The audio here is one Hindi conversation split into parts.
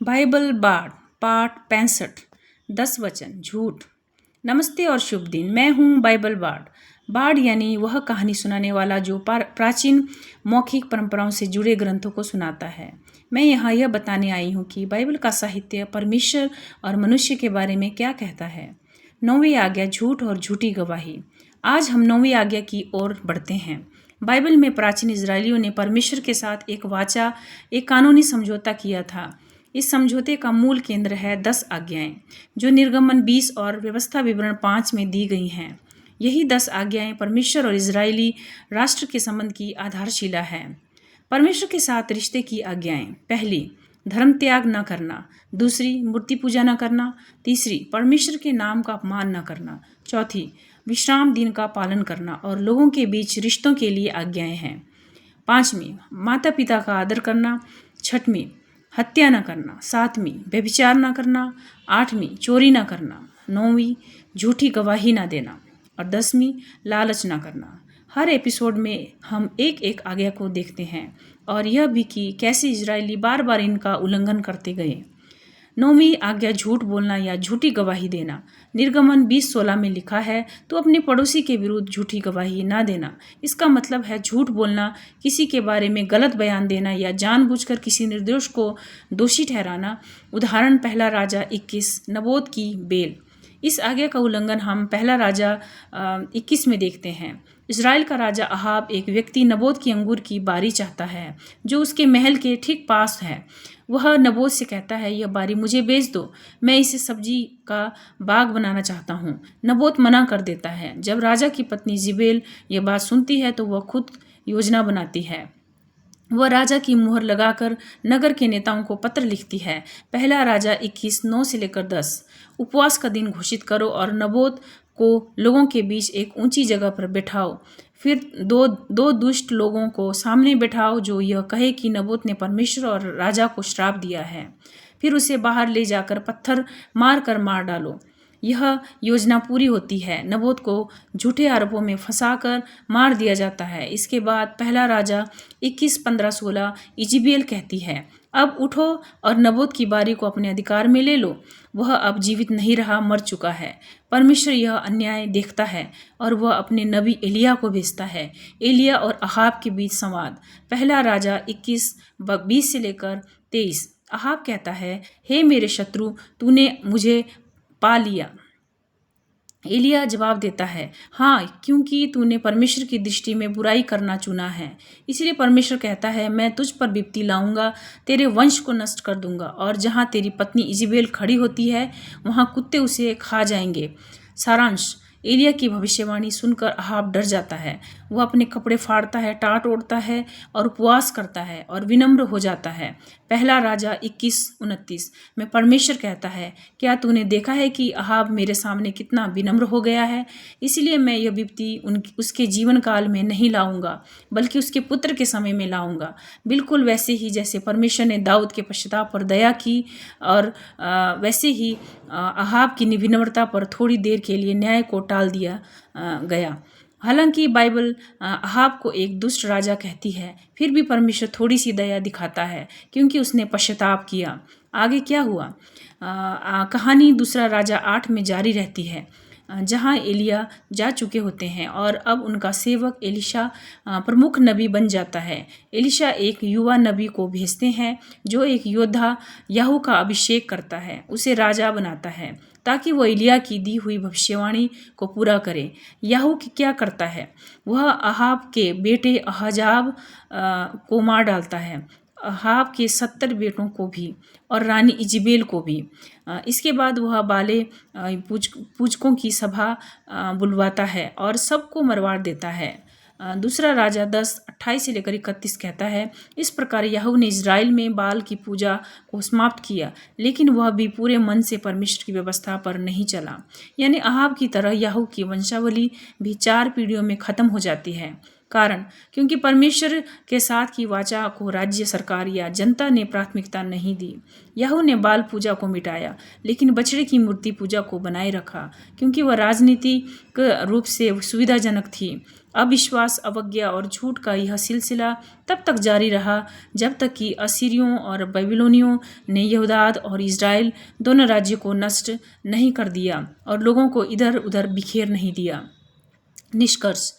बाइबल बाढ़ पाठ 65 10 वचन झूठ। नमस्ते और शुभ दिन। मैं हूँ बाइबल बाढ़ यानी वह कहानी सुनाने वाला जो प्राचीन मौखिक परंपराओं से जुड़े ग्रंथों को सुनाता है। मैं यहाँ यह बताने आई हूँ कि बाइबल का साहित्य परमेश्वर और मनुष्य के बारे में क्या कहता है। 9वीं आज्ञा, झूठ और झूठी गवाही। आज हम 9वीं आज्ञा की ओर बढ़ते हैं। बाइबल में प्राचीन इजरायलियों ने परमेश्वर के साथ एक कानूनी समझौता किया था। इस समझौते का मूल केंद्र है 10 आज्ञाएं, जो निर्गमन 20 और व्यवस्था विवरण 5 में दी गई हैं। यही 10 आज्ञाएं परमेश्वर और इजरायली राष्ट्र के संबंध की आधारशिला है। परमेश्वर के साथ रिश्ते की आज्ञाएं। पहली, धर्म त्याग न करना। दूसरी, मूर्ति पूजा न करना। तीसरी, परमेश्वर के नाम का अपमान न करना। चौथी, विश्राम दिन का पालन करना और लोगों के बीच रिश्तों के लिए आज्ञाएं हैं। पांचवी, माता पिता का आदर करना। छठवीं, हत्या न करना। सातवीं, व्यभिचार न करना। आठवीं, चोरी न करना। नौवीं, झूठी गवाही न देना। और 10वीं, लालच न करना। हर एपिसोड में हम एक एक आज्ञा को देखते हैं और यह भी कि कैसे इजरायली बार बार इनका उल्लंघन करते गए। 9वीं आज्ञा, झूठ बोलना या झूठी गवाही देना। निर्गमन 20:16 में लिखा है, तो अपने पड़ोसी के विरुद्ध झूठी गवाही ना देना। इसका मतलब है झूठ बोलना, किसी के बारे में गलत बयान देना या जानबूझकर किसी निर्दोष को दोषी ठहराना। उदाहरण, पहला राजा 21, नबोत की बेल। इस आज्ञा का उल्लंघन हम पहला राजा 21 में देखते हैं। इजराइल का राजा अहाब एक व्यक्ति नबोत की अंगूर की बारी चाहता है, जो उसके महल के ठीक पास है। वह नबोत से कहता है, यह बारी मुझे बेच दो, मैं इसे सब्जी का बाग बनाना चाहता हूँ। नबोत मना कर देता है। जब राजा की पत्नी जिबेल यह बात सुनती है तो वह खुद योजना बनाती है। वह राजा की मुहर लगाकर नगर के नेताओं को पत्र लिखती है। पहला राजा 21:9-10। उपवास का दिन घोषित करो और नबोत को लोगों के बीच एक ऊंची जगह पर बैठाओ। फिर दो दुष्ट लोगों को सामने बैठाओ जो यह कहे कि नबोत ने परमेश्वर और राजा को श्राप दिया है। फिर उसे बाहर ले जाकर पत्थर मार डालो। यह योजना पूरी होती है। नबोत को झूठे आरोपों में फंसाकर मार दिया जाता है। इसके बाद पहला राजा 21:15-16 इजबेल कहती है, अब उठो और नबोत की बारी को अपने अधिकार में ले लो। वह अब जीवित नहीं रहा, मर चुका है। परमेश्वर यह अन्याय देखता है और वह अपने नबी एलिया को भेजता है। एलिया और अहाब के बीच संवाद। पहला राजा 21:20-23। अहाब कहता है, हे मेरे शत्रु, तूने मुझे पा लिया। एलिया जवाब देता है, हाँ, क्योंकि तूने परमेश्वर की दृष्टि में बुराई करना चुना है। इसलिए परमेश्वर कहता है, मैं तुझ पर विपत्ति लाऊंगा, तेरे वंश को नष्ट कर दूंगा और जहाँ तेरी पत्नी इजबेल खड़ी होती है वहाँ कुत्ते उसे खा जाएंगे। सारांश, एलिया की भविष्यवाणी सुनकर अहाब डर जाता है। वह अपने कपड़े फाड़ता है, टाट ओढ़ता है और उपवास करता है और विनम्र हो जाता है। पहला राजा 21:29 में परमेश्वर कहता है, क्या तूने देखा है कि अहाब मेरे सामने कितना विनम्र हो गया है? इसलिए मैं यह विपत्ति उसके जीवन काल में नहीं लाऊंगा, बल्कि उसके पुत्र के समय में लाऊंगा। बिल्कुल वैसे ही जैसे परमेश्वर ने दाऊद के पश्चाताप पर दया की और वैसे ही अहाब की विनम्रता पर थोड़ी देर के लिए न्याय को टाल दिया गया। हालांकि बाइबल अहाब को एक दुष्ट राजा कहती है, फिर भी परमेश्वर थोड़ी सी दया दिखाता है क्योंकि उसने पश्चाताप किया। आगे क्या हुआ? कहानी दूसरा राजा 8 में जारी रहती है, जहां एलिया जा चुके होते हैं और अब उनका सेवक एलीशा प्रमुख नबी बन जाता है। एलीशा एक युवा नबी को भेजते हैं जो एक योद्धा याहू का अभिषेक करता है, उसे राजा बनाता है ताकि वो एलिया की दी हुई भविष्यवाणी को पूरा करे। याहू क्या करता है? वह अहाब के बेटे अहजाब को मार डालता है, अहाब के 70 बेटों को भी और रानी इजबेल को भी। इसके बाद वह बाले पूजकों की सभा बुलवाता है और सबको मरवा देता है। दूसरा राजा 10:28-31 कहता है, इस प्रकार याहू ने इजराइल में बाल की पूजा को समाप्त किया, लेकिन वह भी पूरे मन से परमेश्वर की व्यवस्था पर नहीं चला। यानी अहाब की तरह याहू की वंशावली भी 4 पीढ़ियों में खत्म हो जाती है। कारण, क्योंकि परमेश्वर के साथ की वाचा को राज्य, सरकार या जनता ने प्राथमिकता नहीं दी। यहू ने बाल पूजा को मिटाया, लेकिन बछड़े की मूर्ति पूजा को बनाए रखा, क्योंकि वह राजनीतिक रूप से सुविधाजनक थी। अविश्वास, अवज्ञा और झूठ का यह सिलसिला तब तक जारी रहा जब तक कि असीरियों और बेबीलोनियों ने यहूदा और इज़राइल दोनों राज्यों को नष्ट नहीं कर दिया और लोगों को इधर उधर बिखेर नहीं दिया। निष्कर्ष,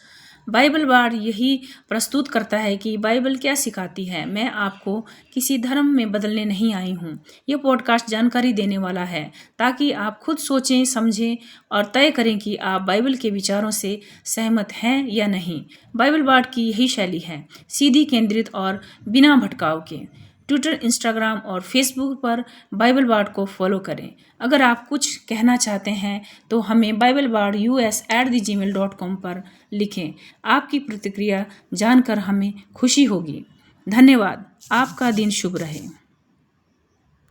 बाइबल बार यही प्रस्तुत करता है कि बाइबल क्या सिखाती है। मैं आपको किसी धर्म में बदलने नहीं आई हूँ। यह पॉडकास्ट जानकारी देने वाला है ताकि आप खुद सोचें, समझें और तय करें कि आप बाइबल के विचारों से सहमत हैं या नहीं। बाइबल बार की यही शैली है, सीधी, केंद्रित और बिना भटकाव के। ट्विटर, इंस्टाग्राम और फेसबुक पर बाइबल बार्ड को फॉलो करें। अगर आप कुछ कहना चाहते हैं तो हमें biblebards@gmail.com पर लिखें। आपकी प्रतिक्रिया जानकर हमें खुशी होगी। धन्यवाद। आपका दिन शुभ रहे।